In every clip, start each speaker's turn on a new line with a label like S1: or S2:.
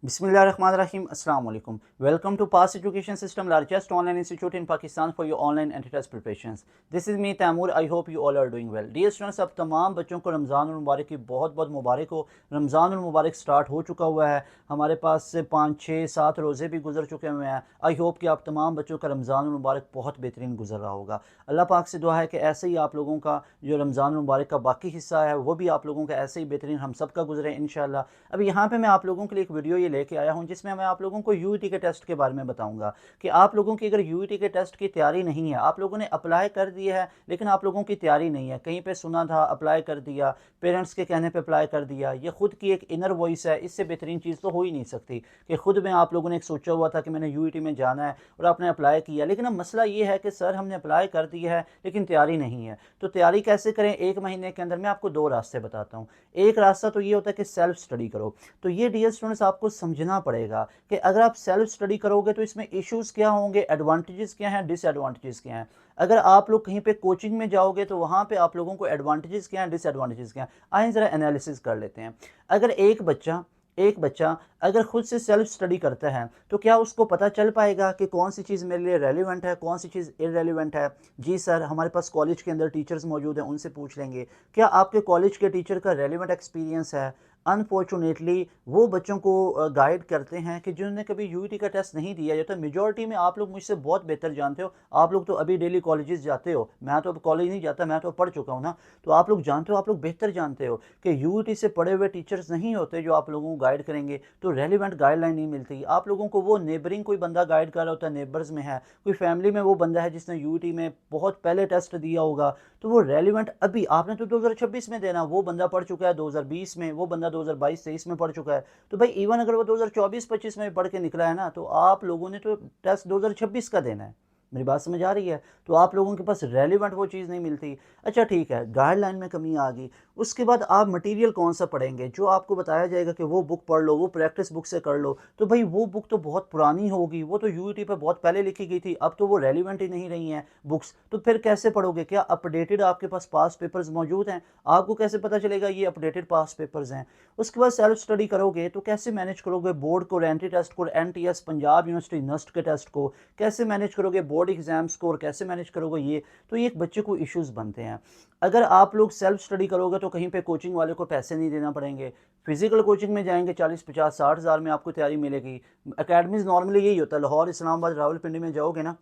S1: Bismillahirrahmanirrahim. Assalamu alaikum. Welcome to Pass Education System, largest online institute in Pakistan for your online entry-test preparations. This is me Taimur. I hope you all are doing well. Dear students, अब तमाम बच्चों को रमज़ान मुबारक की बहुत बहुत मुबारक हो। रमज़ान मुबारक start हो चुका हुआ है। हमारे पास से 5, 6, 7 रोज़े भी गुजर चुके हुए हैं। आई होप कि आप तमाम बच्चों का रमज़ान मुबारक बहुत बेहतरीन गुजर रहा होगा। अल्लाह पाक से दुआ है कि ऐसे ही आप लोगों का जो रमज़ान मुबारक का बाकी हिस्सा है वो भी आप लोगों का ऐसे ही बेहतरीन हम सब का गुजरे इंशाअल्लाह। अब यहाँ पे मैं आप लोगों के लिए एक वीडियो ये लेके आया हूँ जिसमें मैं आप लोगों को यूईटी के टेस्ट के बारे में बताऊंगा कि आप लोगों की अगर यूईटी के टेस्ट की तैयारी नहीं है, आप लोगों ने अप्लाई कर दिया है लेकिन आप लोगों की तैयारी नहीं है, कहीं पे सुना था अप्लाई कर दिया, पेरेंट्स के कहने पे अप्लाई कर दिया, ये खुद की एक इनर वॉइस है, इससे बेहतरीन चीज़ तो हो ही नहीं सकती कि खुद में आप लोगों ने एक सोचा हुआ था कि मैंने यूईटी में जाना है और आपने अप्लाई किया, लेकिन अब मसला ये है कि सर हमने अप्लाई कर दिया है लेकिन तैयारी नहीं है। तो तैयारी कैसे करें एक महीने के अंदर? मैं आपको 2 रास्ते बताता हूँ। एक रास्ता तो ये होता है कि सेल्फ स्टडी करो। तो ये डियर स्टूडेंट्स आपको समझना पड़ेगा कि अगर आप सेल्फ स्टडी करोगे तो इसमें इश्यूज़ क्या होंगे, एडवांटेजेस क्या हैं, डिसएडवांटेजेस क्या हैं। अगर आप लोग कहीं पे कोचिंग में जाओगे तो वहाँ पे आप लोगों को एडवांटेजेस क्या हैं, डिसएडवांटेजेस क्या हैं, आइए ज़रा एनालिसिस कर लेते हैं। अगर एक बच्चा अगर खुद से सेल्फ स्टडी करता है तो क्या उसको पता चल पाएगा कि कौन सी चीज़ मेरे लिए रेलिवेंट है, कौन सी चीज़ इररेलिवेंट है? जी सर, हमारे पास कॉलेज के अंदर टीचर्स मौजूद हैं, उनसे पूछ लेंगे। क्या आपके कॉलेज के टीचर का रेलिवेंट एक्सपीरियंस है? अनफॉर्चुनेटली वो बच्चों को गाइड करते हैं कि जिन्होंने कभी यूईटी का टेस्ट नहीं दिया जाता। मेजॉरिटी में आप लोग मुझसे बहुत बेहतर जानते हो, आप लोग तो अभी डेली कॉलेजेस जाते हो, मैं तो अब कॉलेज नहीं जाता, मैं तो पढ़ चुका हूँ ना। तो आप लोग जानते हो, आप लोग बेहतर जानते हो कि यूईटी से पढ़े हुए टीचर्स नहीं होते जो आप लोगों को गाइड करेंगे, तो रेलिवेंट गाइडलाइन नहीं मिलती आप लोगों को। वो नेबरिंग कोई बंदा गाइड कर रहा होता है, नेबर्स में है, कोई फैमिली में वो बंदा है जिसने यूईटी में बहुत पहले टेस्ट दिया होगा, तो वो रेलिवेंट अभी आपने तो 2026 में देना, वो बंदा पढ़ चुका है 2020 में, वो बंदा 2022-23 में पढ़ चुका है। तो भाई इवन अगर वो 2024-25 में पढ़ के निकला है ना, तो आप लोगों ने तो टेस्ट 2026 का देना है। मेरी बात समझ आ रही है? तो आप लोगों के पास रेलिवेंट वो चीज़ नहीं मिलती। अच्छा ठीक है, गाइडलाइन में कमी आ गई, उसके बाद आप मटेरियल कौन सा पढ़ेंगे? जो आपको बताया जाएगा कि वो बुक पढ़ लो, वो प्रैक्टिस बुक से कर लो, तो भाई वो बुक तो बहुत पुरानी होगी, वो तो यूईटी पे बहुत पहले लिखी गई थी, अब तो वो रेलिवेंट ही नहीं रही हैं बुक्स। तो फिर कैसे पढ़ोगे? क्या अपडेटेड आपके पास पास्ट पेपर्स मौजूद हैं? आपको कैसे पता चलेगा ये अपडेटेड पास्ट पेपर्स हैं? उसके बाद सेल्फ स्टडी करोगे तो कैसे मैनेज करोगे बोर्ड को, एंट्री टेस्ट को, एनटीएस पंजाब यूनिवर्सिटी नस्ट के टेस्ट को कैसे मैनेज करोगे, बोर्ड एग्जाम स्कोर कैसे मैनेज करोगे? ये तो ये एक बच्चे को इश्यूज़ बनते हैं। अगर आप लोग सेल्फ स्टडी करोगे तो कहीं पे कोचिंग वाले को पैसे नहीं देना पड़ेंगे। फिजिकल कोचिंग में जाएंगे 40, 50, 60 हज़ार में आपको तैयारी मिलेगी। अकेडमीज़ नॉर्मली यही होता है, लाहौर, इस्लामाबाद, रावलपिंडी में जाओगे ना,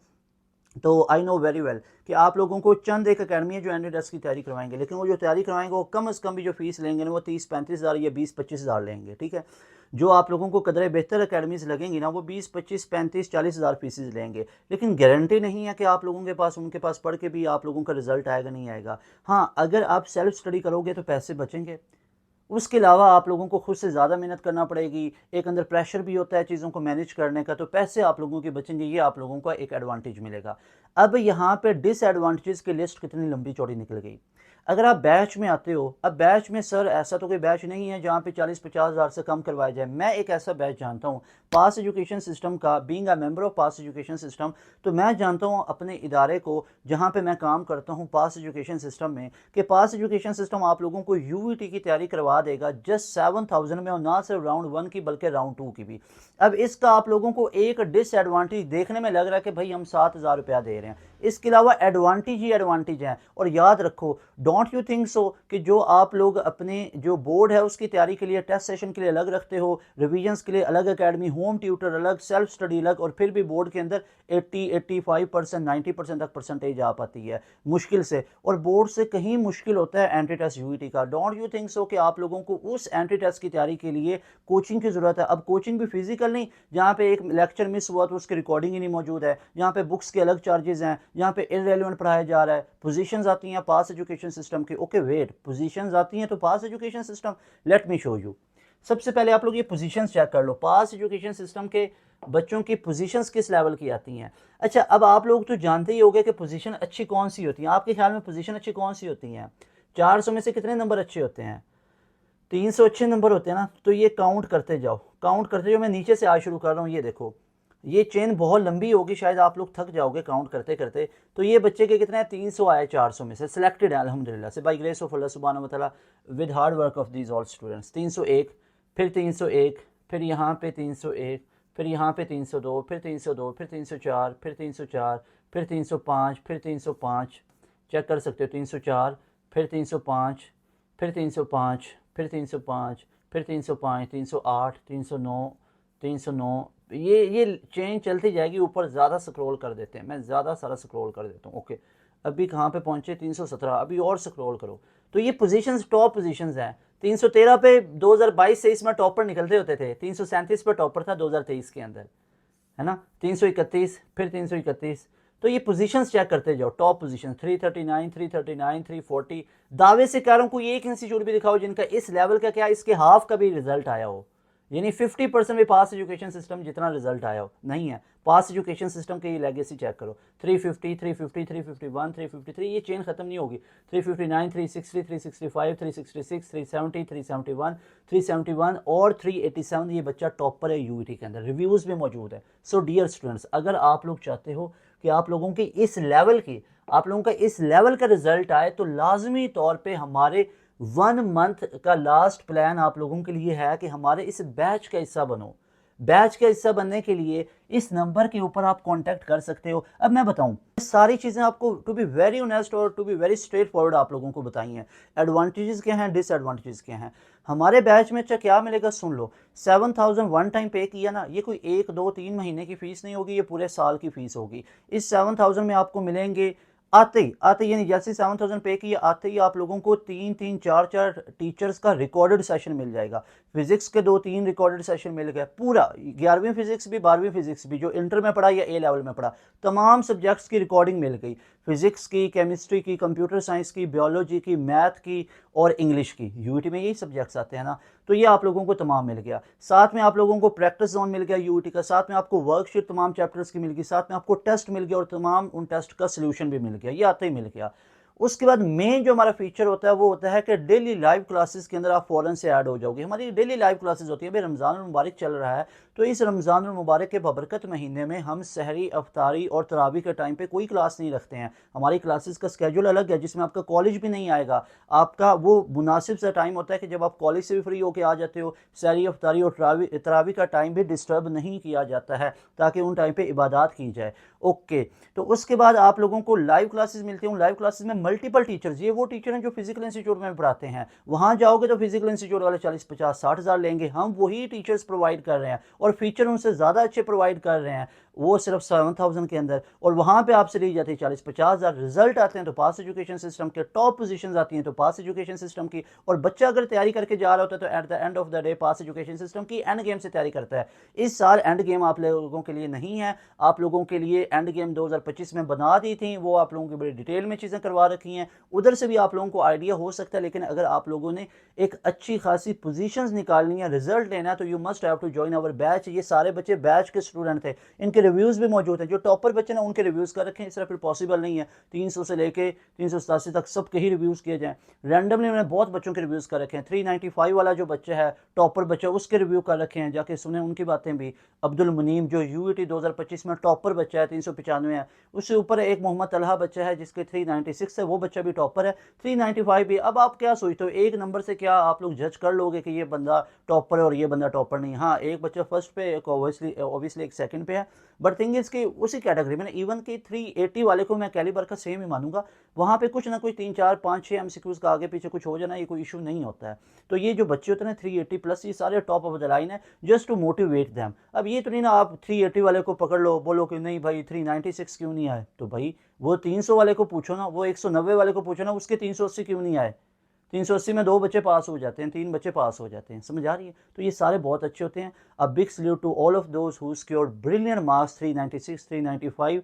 S1: तो आई नो वेरी वेल कि आप लोगों को चंद एक अकेडमी है जो एंट्री टेस्ट की तैयारी करवाएंगे, लेकिन वो जो तैयारी करवाएंगे वो कम से कम भी जो फीस लेंगे ना वो 30-35 हज़ार या 20-25 हज़ार लेंगे, ठीक है। जो आप लोगों को कदरे बेहतर अकेडमीज़ लगेंगी ना वो 20-25-35-40 हज़ार फीसेज लेंगे, लेकिन गारंटी नहीं है कि आप लोगों के पास उनके पास पढ़ के भी आप लोगों का रिजल्ट आएगा नहीं आएगा। हाँ, अगर आप सेल्फ स्टडी करोगे तो पैसे बचेंगे। उसके अलावा आप लोगों को खुद से ज़्यादा मेहनत करना पड़ेगी, एक अंदर प्रेशर भी होता है चीज़ों को मैनेज करने का, तो पैसे आप लोगों के बचेंगे, ये आप लोगों का एक एडवांटेज मिलेगा। अब यहाँ पे डिसएडवांटेजेस की लिस्ट कितनी लंबी चौड़ी निकल गई। अगर आप बैच में आते हो, अब बैच में सर ऐसा तो कोई बैच नहीं है जहाँ पे 40-50 हज़ार से कम करवाया जाए। मैं एक ऐसा बैच जानता हूँ पास एजुकेशन सिस्टम का, being a member of pass education system, तो मैं जानता हूँ अपने इदारे को जहाँ पे मैं काम करता हूँ पास एजुकेशन सिस्टम में, कि पास एजुकेशन सिस्टम आप लोगों को यूईटी की तैयारी करवा देगा जस्ट 7,000 में, और ना सिर्फ राउंड 1 की बल्कि राउंड 2 की भी। अब इसका आप लोगों को एक डिसएडवांटेज देखने में लग रहा है कि भाई हम 7,000 रुपया दे रहे हैं, इसके अलावा एडवांटेज ही एडवांटेज है। और याद रखो, डोंट यू थिंक सो कि जो आप लोग अपने जो बोर्ड है उसकी तैयारी के लिए टेस्ट सेशन के लिए अलग रखते हो, रिवीजन्स के लिए अलग एकेडमी, होम ट्यूटर अलग, सेल्फ स्टडी अलग, और फिर भी बोर्ड के अंदर 80-85%, 90% तक परसेंटेज आ पाती है मुश्किल से, और बोर्ड से कहीं मुश्किल होता है एंट्री टेस्ट यूईटी का। डोंट यू थिंक सो कि आप लोगों को उस एंट्री टेस्ट की तैयारी के लिए कोचिंग की ज़रूरत है? अब कोचिंग भी फिजिकल नहीं, जहाँ पे एक लेक्चर मिस हुआ तो उसकी रिकॉर्डिंग ही नहीं मौजूद है, जहाँ पे बुक्स के अलग चार्जेस हैं, जहाँ पे इररेलेवेंट पढ़ाया जा रहा है। पोजीशंस आती हैं पास एजुकेशन सिस्टम की, ओके वेट, पोजीशंस आती हैं तो पास education system, let me show you. सबसे पहले आप लोग ये पोजीशंस चेक कर लो, पास एजुकेशन सिस्टम के बच्चों की पोजीशंस किस लेवल की आती हैं। अच्छा, अब आप लोग तो जानते ही होंगे कि पोजीशन अच्छी कौन सी होती है। आपके ख्याल में पोजीशन अच्छी कौन सी होती हैं? 400 में से कितने नंबर अच्छे होते हैं? 300 अच्छे नंबर होते हैं ना। तो ये काउंट करते जाओ, काउंट करते जाओ। मैं नीचे से आज शुरू कर रहा हूँ, ये देखो, ये चेन बहुत लंबी होगी, शायद आप लोग थक जाओगे काउंट करते करते। तो ये बच्चे के कितने हैं? 300 आए 400 में से, सिलेक्टेड है अल्हम्दुलिल्लाह से, बाय ग्रेस ऑफ अल्लाह सुब्हानहू व तआला, with hard work of these all students. 301, फिर 301, फिर यहाँ पे 301, फिर यहाँ पे 302, फिर 302, फिर 304, फिर 304, फिर 305, फिर 305, चेक कर सकते हो 304, फिर 305, फिर 305, फिर 305, फिर 305, 308, 309, 309, ये चेन चलती जाएगी। ऊपर ज़्यादा स्क्रॉल कर देते हैं, मैं ज़्यादा सारा स्क्रॉल कर देता हूँ। ओके, अभी कहाँ पे पहुँचे? 317, अभी और स्क्रॉल करो। तो ये पोजीशंस टॉप पोजीशंस हैं। 313 पे 2022-23 में टॉपर निकलते होते थे, 337 पे टॉपर था 2023 के अंदर, है ना। 331, फिर 331। तो ये पोजीशंस चेक करते जाओ, टॉप पोजीशन 339, 339, 340। दावे से कह रहा हूँ कोई एक इंस्टीट्यूट भी दिखाओ जिनका इस लेवल का क्या इसके हाफ का भी रिजल्ट आया हो, यानी 50% भी पास एजुकेशन सिस्टम जितना रिजल्ट आया हो नहीं है। पास एजुकेशन सिस्टम की लेगेसी चेक करो, 350, 350, 351, 353, ये चेन खत्म नहीं होगी। 359, 360, 365, 366, 370, 371, 371 और 387। ये बच्चा टॉपर है यूईटी के अंदर, रिव्यूज़ भी मौजूद है। सो डियर स्टूडेंट्स, अगर आप लोग चाहते हो कि आप लोगों की इस लेवल की, आप लोगों का इस लेवल का रिजल्ट आए, तो लाजमी तौर पे हमारे 1 मंथ का लास्ट प्लान आप लोगों के लिए है कि हमारे इस बैच का हिस्सा बनो। बैच का हिस्सा बनने के लिए इस नंबर के ऊपर आप कांटेक्ट कर सकते हो। अब मैं बताऊं, सारी चीज़ें आपको टू बी वेरी ऑनेस्ट और to be very straightforward आप लोगों को बताई हैं। एडवांटेजेस क्या हैं, डिसएडवांटेजेस क्या हैं। हमारे बैच में क्या मिलेगा सुन लो। 7,000 वन टाइम पे किया ना, ये कोई 1, 2, 3 महीने की फ़ीस नहीं होगी, ये पूरे साल की फ़ीस होगी। इस 7,000 में आपको मिलेंगे आते ही यानी जैसे 7,000 पे किया, आते ही आप लोगों को 3-3, 4-4 टीचर्स का रिकॉर्डेड सेशन मिल जाएगा। फिजिक्स के 2-3 रिकॉर्डेड सेशन मिल गए, पूरा 11वीं फिजिक्स भी 12वीं फिजिक्स भी, जो इंटर में पढ़ा या ए लेवल में पढ़ा, तमाम सब्जेक्ट्स की रिकॉर्डिंग मिल गई। फिजिक्स की, केमिस्ट्री की, कंप्यूटर साइंस की, बायोलॉजी की, मैथ की और इंग्लिश की। यूईटी में यही सब्जेक्ट्स आते हैं ना, तो ये आप लोगों को तमाम मिल गया। साथ में आप लोगों को प्रैक्टिस जोन मिल गया यूईटी का, साथ में आपको वर्कशीट तमाम चैप्टर्स की मिल गई, साथ में आपको टेस्ट मिल गया और तमाम उन टेस्ट का सोल्यूशन भी मिल गया, ये आते ही मिल गया। उसके बाद मेन जो हमारा फीचर होता है वो होता है कि डेली लाइव क्लासेस के अंदर आप फ़ौरन से ऐड हो जाओगे। हमारी डेली लाइव क्लासेस होती है। अभी रमज़ान मुबारक चल रहा है, तो इस रमज़ान मुबारक के बबरकत महीने में हम सहरी, अफ्तारी और तरावी के टाइम पे कोई क्लास नहीं रखते हैं। हमारी क्लासेस का स्केड्यूल अलग है, जिसमें आपका कॉलेज भी नहीं आएगा। आपका वो मुनासिब सा टाइम होता है कि जब आप कॉलेज से भी फ्री होकर आ जाते हो, सहरी, अफ्तारी और तरावी का टाइम भी डिस्टर्ब नहीं किया जाता है, ताकि उन टाइम पर इबादत की जाए। ओके, तो उसके बाद आप लोगों को लाइव क्लासेस मिलती हैं। लाइव क्लासेस में मल्टीपल टीचर्स, ये वो टीचर हैं जो फिजिकल इंस्टीट्यूट में पढ़ाते हैं। वहाँ जाओगे तो फिजिकल इंस्टीट्यूट वाले 40, 50, 60 हज़ार लेंगे, हम वही टीचर्स प्रोवाइड कर रहे हैं और फीचर उनसे ज़्यादा अच्छे प्रोवाइड कर रहे हैं, वो सिर्फ 7,000 के अंदर। और वहाँ पे आपसे ली जाती है 40, 50 हज़ार। रिजल्ट आते हैं तो पास एजुकेशन सिस्टम के, टॉप पोजीशंस आती हैं तो पास एजुकेशन सिस्टम की। और बच्चा अगर तैयारी करके जा रहा होता है तो at the end of the day pass education system की एंड गेम से तैयारी करता है। इस साल एंड गेम आप लोगों के लिए नहीं है, आप लोगों के लिए एंड गेम 2025 में बना दी थी, वो आप लोगों की बड़ी डिटेल में चीज़ें करवा रखी हैं, उधर से भी आप लोगों को आइडिया हो सकता है। लेकिन अगर आप लोगों ने एक अच्छी खासी पोजीशंस निकालनी है, रिजल्ट लेना है, तो you must have to join our batch. ये सारे बच्चे बैच के स्टूडेंट थे, इनके रिव्यूज़ भी मौजूद हैं। जो टॉपर बच्चे ना उनके रिव्यूज़ कर रखे हैं, इस तरह फिर पॉसिबल नहीं है 300 से लेके 387 तक सबके ही रिव्यूज़ किए जाएँ। रैंडमली मैंने बहुत बच्चों के रिव्यूज़ कर रखे हैं। 395 वाला जो बच्चा है टॉपर बच्चा, उसके रिव्यू कर रखे हैं, जाके सुने उनकी बातें भी। अब्दुल मुनीम जो यूईटी 2025 में टॉपर बच्चा है, 395 है। उससे ऊपर एक मोहम्मद तलहा बच्चा है जिसके 396 है, वो बच्चा भी टॉपर है। 395 भी। अब आप क्या सोचते हो, एक नंबर से क्या आप लोग जज कर लोगे कि ये बंदा टॉपर है और ये बंदा टॉपर नहीं? हाँ, एक बच्चा फर्स्ट पे, एक ऑब्वियसली एक सेकंड पे है, बट थिंग इज कि उसी कैटेगरी में इवन कि 380 वाले को मैं कैलिबर का सेम ही मानूंगा। वहाँ पे कुछ ना कुछ 3, 4, 5, 6 एमसीक्यूज का आगे पीछे कुछ हो जाना, ये कोई इशू नहीं होता है। तो ये जो बच्चे होते हैं 380 प्लस, ये सारे टॉप ऑफ द लाइन है, जस्ट टू मोटिवेट देम। अब ये तो नहीं ना आप 380 वाले को पकड़ लो, बोलो कि नहीं भाई 396 क्यों नहीं आए, तो भाई वो 300 वाले को पूछो ना, वो 190 वाले को पूछो ना, उसके 380 क्यों नहीं आए। 380 में 2 बच्चे पास हो जाते हैं, 3 बच्चे पास हो जाते हैं, समझ आ रही है? तो ये सारे बहुत अच्छे होते हैं। A big salute to all of those who scored brilliant marks, 396, 395,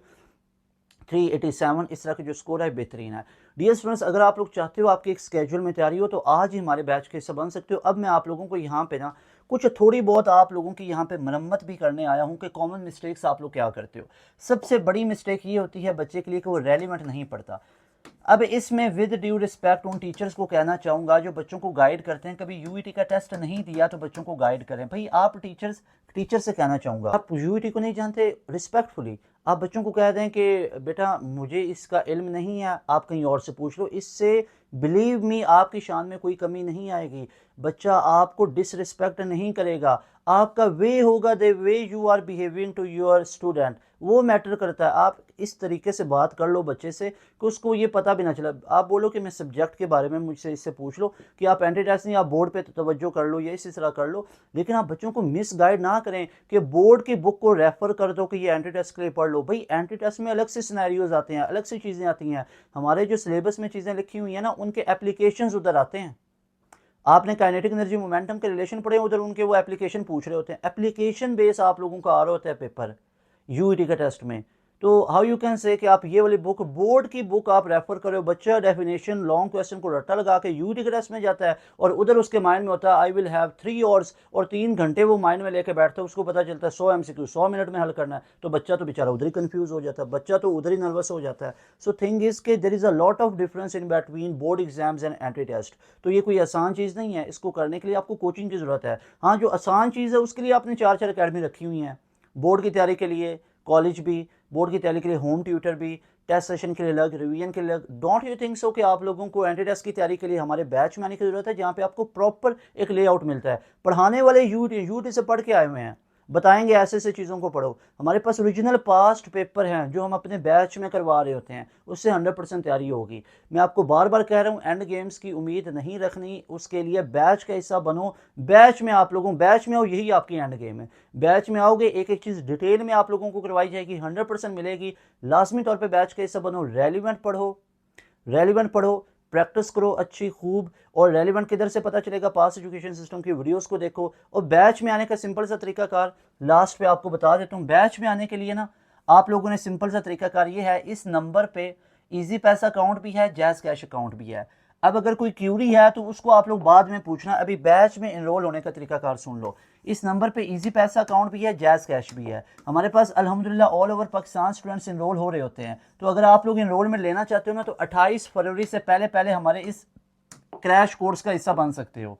S1: 387, इस तरह के जो स्कोर है बेहतरीन है। डियर स्टूडेंट्स, अगर आप लोग चाहते हो आपके एक स्केड्यूल में तैयारी हो, तो आज ही हमारे बैच के हिस्सा बन सकते हो। अब मैं आप लोगों को यहाँ पे ना कुछ थोड़ी बहुत आप लोगों की यहाँ पे मरम्मत भी करने आया हूँ कि कॉमन मिस्टेक्स आप लोग क्या करते हो। सबसे बड़ी मिस्टेक ये होती है बच्चे के लिए कि वो रेलिवेंट नहीं पढ़ता। अब इसमें विद ड्यू रिस्पेक्ट उन टीचर्स को कहना चाहूँगा जो बच्चों को गाइड करते हैं, कभी यूईटी का टेस्ट नहीं दिया तो बच्चों को गाइड करें। भाई आप टीचर से कहना चाहूँगा, आप यूईटी को नहीं जानते, रिस्पेक्टफुली आप बच्चों को कह दें कि बेटा मुझे इसका इल्म नहीं है, आप कहीं और से पूछ लो। इससे बिलीव मी आपकी शान में कोई कमी नहीं आएगी। बच्चा आपको डिसरिस्पेक्ट नहीं करेगा, आपका वे होगा, the way you are behaving to your student, वो मैटर करता है। आप इस तरीके से बात कर लो बच्चे से कि उसको ये पता भी ना चला। आप बोलो कि मैं सब्जेक्ट के बारे में मुझसे इससे पूछ लो कि आप एंटी टेस्ट नहीं, आप बोर्ड पे तवज्जो कर लो या इसी तरह कर लो, लेकिन आप बच्चों को मिस गाइड ना करें कि बोर्ड की बुक को रेफर कर दो कि ये एंटी टेस्ट के लिए पढ़ लो। भाई एंटी टेस्ट में अलग से सिनेरियोज आते हैं, अलग से चीज़ें आती हैं, हमारे जो सिलेबस में चीज़ें लिखी हुई हैं ना उनके एप्लीकेशंस उधर आते हैं। आपने काइनेटिक एनर्जी मोमेंटम के रिलेशन पढ़े, उधर उनके वो एप्लीकेशन पूछ रहे होते हैं, एप्लीकेशन बेस आप लोगों का आ रहा होता है पेपर यूईटी का टेस्ट में। तो हाउ यू कैन से कि आप ये वाली बुक, बोर्ड की बुक आप रेफर करो, बच्चा डेफिनेशन लॉन्ग क्वेश्चन को रट्टा लगा के यूईटी के टेस्ट में जाता है और उधर उसके माइंड में होता है आई विल हैव 3 आवर्स, और 3 घंटे वो माइंड में लेके बैठता है, उसको पता चलता है 100 एमसीक्यू 100 मिनट में हल करना है, तो बच्चा तो बेचारा उधर ही कंफ्यूज हो जाता है, बच्चा तो उधर ही नर्वस हो जाता है। सो थिंग इज के there is a lot of difference in between board exams and entry test. तो ये कोई आसान चीज़ नहीं है, इसको करने के लिए आपको कोचिंग की ज़रूरत है। हाँ, जो आसान चीज़ है उसके लिए आपने 4 अकेडमी रखी हुई हैं, बोर्ड की तैयारी के लिए कॉलेज भी, बोर्ड की तैयारी के लिए होम ट्यूटर भी, टेस्ट सेशन के लिए अलग, रिवीजन के लिए अलग। डोंट यू थिंक सो कि आप लोगों को एंटी टेस्ट की तैयारी के लिए हमारे बैच में आने की ज़रूरत है, जहाँ पे आपको प्रॉपर एक लेआउट मिलता है। पढ़ाने वाले यूटी से पढ़ के आए हुए हैं, बताएंगे ऐसे ऐसे चीज़ों को पढ़ो। हमारे पास ओरिजिनल पास्ट पेपर हैं जो हम अपने बैच में करवा रहे होते हैं, उससे 100% तैयारी होगी। मैं आपको बार बार कह रहा हूँ, एंड गेम्स की उम्मीद नहीं रखनी, उसके लिए बैच का हिस्सा बनो। बैच में आप लोगों, बैच में आओ, यही आपकी एंड गेम है। बैच में आओगे, एक एक चीज़ डिटेल में आप लोगों को करवाई जाएगी, 100% मिलेगी। लाजमी तौर पर बैच का हिस्सा बनो, रेलिवेंट पढ़ो, रेलिवेंट पढ़ो, प्रैक्टिस करो अच्छी खूब। और रेलिवेंट किधर से पता चलेगा? पास एजुकेशन सिस्टम की वीडियोस को देखो। और बैच में आने का सिंपल सा तरीकाकार लास्ट पे आपको बता देता हूँ। बैच में आने के लिए ना आप लोगों ने सिंपल सा तरीकाकार ये है, इस नंबर पे इजी पैसा अकाउंट भी है, जैज़ कैश अकाउंट भी है। अब अगर कोई क्यूरी है तो उसको आप लोग बाद में पूछना, अभी बैच में इनरोल होने का तरीकाकार सुन लो। इस नंबर पे इजी पैसा अकाउंट भी है, जैज़ कैश भी है। हमारे पास अल्हम्दुलिल्लाह all over Pakistan students enrol हो रहे होते हैं। तो अगर आप लोग इनरोलमेंट लेना चाहते हो ना, तो 28 फरवरी से पहले पहले हमारे इस क्रैश कोर्स का हिस्सा बन सकते हो।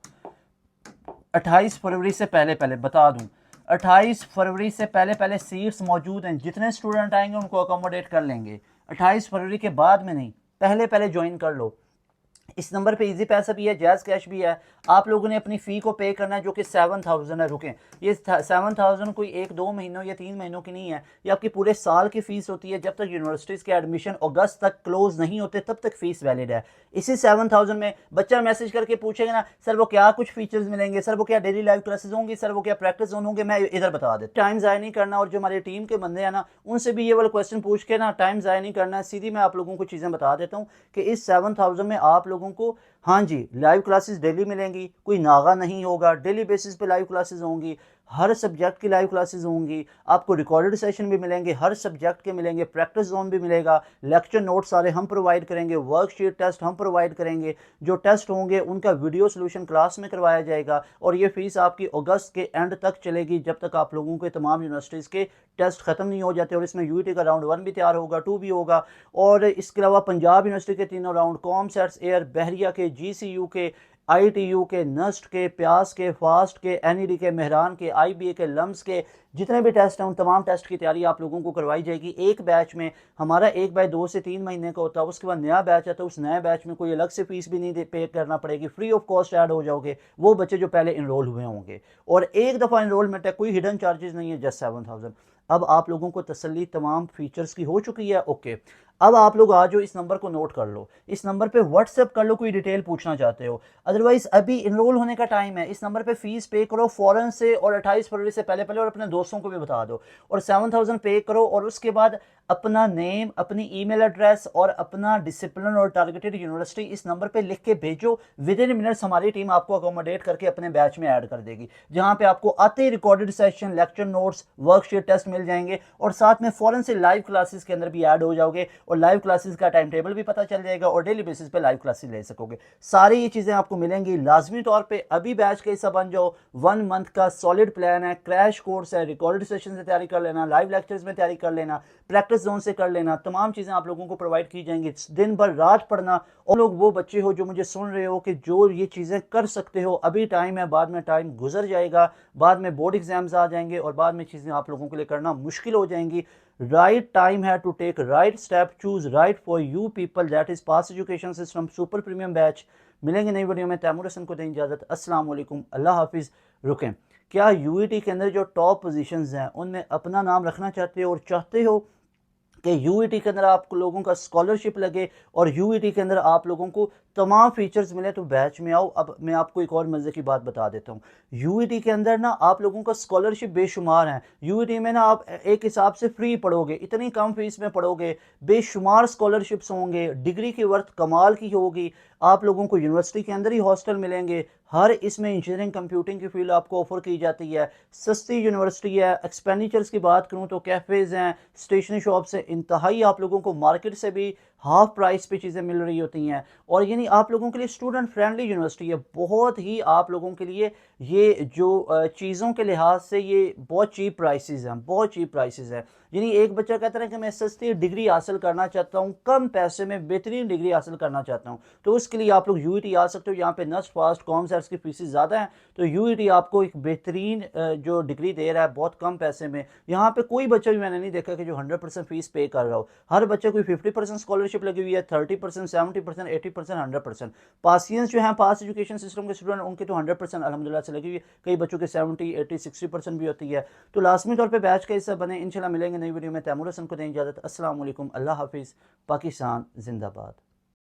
S1: 28 फरवरी से पहले पहले बता दूं, 28 फरवरी से पहले पहले सीट्स मौजूद हैं, जितने स्टूडेंट आएंगे उनको अकोमोडेट कर लेंगे। 28 फरवरी के बाद में नहीं, पहले पहले ज्वाइन कर लो। इस नंबर पे इजी पैसा भी है, जैज़ कैश भी है। आप लोगों ने अपनी फ़ी को पे करना है जो कि 7000 है। रुकें, ये 7000 कोई 1-2 महीनों या 3 महीनों की नहीं है, ये आपकी पूरे साल की फ़ीस होती है। जब तक यूनिवर्सिटीज़ के एडमिशन अगस्त तक क्लोज नहीं होते तब तक फ़ीस वैलिड है। इसी 7000 में बच्चा मैसेज करके पूछेगा ना, सर वो क्या कुछ फीचर्स मिलेंगे, सर वो क्या डेली लाइव क्लासेस होंगी, सर वो क्या प्रैक्टिस जोन होंगे, मैं इधर बता देता। टाइम ज़ाया नहीं करना, और जो हमारी टीम के बंदे हैं ना उनसे भी ये वाला क्वेश्चन पूछ के ना टाइम ज़ाया नहीं करना है। सीधी मैं आप लोगों को चीज़ें बता देता हूँ कि इस 7000 में आप लोगों को, हाँ जी, लाइव क्लासेस डेली मिलेंगी, कोई नागा नहीं होगा, डेली बेसिस पे लाइव क्लासेस होंगी, हर सब्जेक्ट की लाइव क्लासेस होंगी। आपको रिकॉर्डेड सेशन भी मिलेंगे, हर सब्जेक्ट के मिलेंगे, प्रैक्टिस जोन भी मिलेगा, लेक्चर नोट्स सारे हम प्रोवाइड करेंगे, वर्कशीट टेस्ट हम प्रोवाइड करेंगे। जो टेस्ट होंगे उनका वीडियो सोल्यूशन क्लास में करवाया जाएगा। और ये फीस आपकी अगस्त के एंड तक चलेगी, जब तक आप लोगों के तमाम यूनिवर्सिटीज़ के टेस्ट ख़त्म नहीं हो जाते। और इसमें यूईटी का राउंड 1 भी तैयार होगा, 2 भी होगा। और इसके अलावा पंजाब यूनिवर्सिटी के तीनों राउंड, कॉम सेट्स एयर, बहरिया के, जीसीयू के, आईटीयू के, नस्ट के, प्यास के, फास्ट के, एनईडी के, मेहरान के, आईबीए के, लम्स के, जितने भी टेस्ट हैं उन तमाम टेस्ट की तैयारी आप लोगों को करवाई जाएगी एक बैच में। हमारा एक बैच 2 से 3 महीने का होता है, उसके बाद नया बैच आता है। उस नए बैच में कोई अलग से फीस भी नहीं पे करना पड़ेगी, फ्री ऑफ कॉस्ट ऐड हो जाओगे वो बच्चे जो पहले इनरोल हुए होंगे। और एक दफ़ा इनरोलमेंट है, कोई हिडन चार्जेस नहीं है, जस्ट 7000। अब आप लोगों को तसल्ली तमाम फीचर्स की हो चुकी है, ओके। अब आप लोग आ जाओ, इस नंबर को नोट कर लो, इस नंबर पे व्हाट्सएप कर लो कोई डिटेल पूछना चाहते हो। अदरवाइज अभी इनरोल होने का टाइम है, इस नंबर पे फीस पे करो फ़ौरन से, और 28 फरवरी से पहले पहले, और अपने दोस्तों को भी बता दो। और 7000 पे करो, और उसके बाद अपना नेम, अपनी ईमेल एड्रेस और अपना डिसिप्लिन और टारगेटेड यूनिवर्सिटी इस नंबर पे लिख के भेजो। विद इन मिनट्स हमारी टीम आपको अकोमोडेट करके अपने बैच में ऐड कर देगी, जहां पे आपको आते ही recorded session, lecture notes, worksheet test मिल जाएंगे। और साथ में फौरन से लाइव क्लासेस के अंदर भी ऐड हो जाओगे, और लाइव क्लासेस का टाइम टेबल भी पता चल जाएगा, और डेली बेसिस पे लाइव क्लासेस ले सकोगे। सारी ये चीज़ें आपको मिलेंगी। लाजमी तौर पे अभी बैच के हिस्सा बन जाओ। 1 मंथ का सॉलिड प्लान है, क्रैश कोर्स है, रिकॉर्डेड सेशन से तैयारी कर लेना, लाइव लेक्चर्स में तैयारी कर लेना, प्रैक्टिस जोन से कर लेना, तमाम चीज़ें आप लोगों को प्रोवाइड की जाएंगी। दिन भर रात पढ़ना। और लोग वो बच्चे हो जो मुझे सुन रहे हो कि जो ये चीज़ें कर सकते हो, अभी टाइम है, बाद में टाइम गुजर जाएगा, बाद में बोर्ड एग्जाम्स आ जाएंगे और बाद में चीज़ें आप लोगों के लिए करना मुश्किल हो जाएंगी। राइट टाइम है to take right step, choose right for you people, that is pass education system super premium batch. मिलेंगे नई वीडियो में। तैमूर हसन को दें इजाज़त। अस्सलाम वालेकुम, अल्लाह हाफिज़। रुकें, क्या यूईटी के अंदर जो टॉप पोजीशंस हैं उनमें अपना नाम रखना चाहते हो और चाहते हो कि यूईटी के अंदर आप लोगों का स्कॉलरशिप लगे और यूईटी के अंदर आप लोगों को तमाम फीचर्स मिले, तो बैच में आओ। अब मैं आपको एक और मज़े की बात बता देता हूँ। यूईटी के अंदर ना आप लोगों का स्कॉलरशिप बेशुमार हैं। यूईटी में ना आप एक हिसाब से फ्री पढ़ोगे, इतनी कम फीस में पढ़ोगे, बेशुमार स्कॉलरशिप्स होंगे, डिग्री की वर्थ कमाल की होगी। आप लोगों को यूनिवर्सिटी के अंदर ही हॉस्टल मिलेंगे, हर इसमें इंजीनियरिंग कंप्यूटिंग की फील्ड आपको ऑफर की जाती है, सस्ती यूनिवर्सिटी है। एक्सपेंडिचर्स की बात करूं तो कैफ़ेज़ हैं, स्टेशनरी शॉप्स से इंतहाई आप लोगों को मार्केट से भी हाफ प्राइस पे चीज़ें मिल रही होती हैं। और यानी आप लोगों के लिए स्टूडेंट फ्रेंडली यूनिवर्सिटी है, बहुत ही आप लोगों के लिए ये जो चीज़ों के लिहाज से ये बहुत चीप प्राइसेस हैं, बहुत चीप प्राइसेस हैं। यानी एक बच्चा कहता है कि मैं सस्ती डिग्री हासिल करना चाहता हूँ, कम पैसे में बेहतरीन डिग्री हासिल करना चाहता हूँ, तो उसके लिए आप लोग यूईटी आ सकते हो। यहाँ पे नस्ट फास्ट कॉमर्स की फीसें ज़्यादा हैं, तो यूईटी आपको एक बेहतरीन जो डिग्री दे रहा है बहुत कम पैसे में। यहाँ पे कोई बच्चा भी मैंने नहीं देखा कि जो 100% फीस पे कर रहा हो। हर बच्चे कोई 50% स्कॉलरशिप लगी हुई है, 30%, 70%, 80%, 100%। पासियंस जो हैं पास एजुकेशन सिस्टम के स्टूडेंट, उनके तो 100% अलहमदिल्ला से लगी हुई है। कई बच्चों के 70, 80, 60% भी होती है। तो लाजमी तौर पर बैच का हिस्सा बने। इंशाल्लाह मिलेंगे नई वीडियो में। तैमूर हसन को दें इजाज़त। अस्सलाम वालेकुम, अल्लाह हाफिज़। पाकिस्तान जिंदाबाद।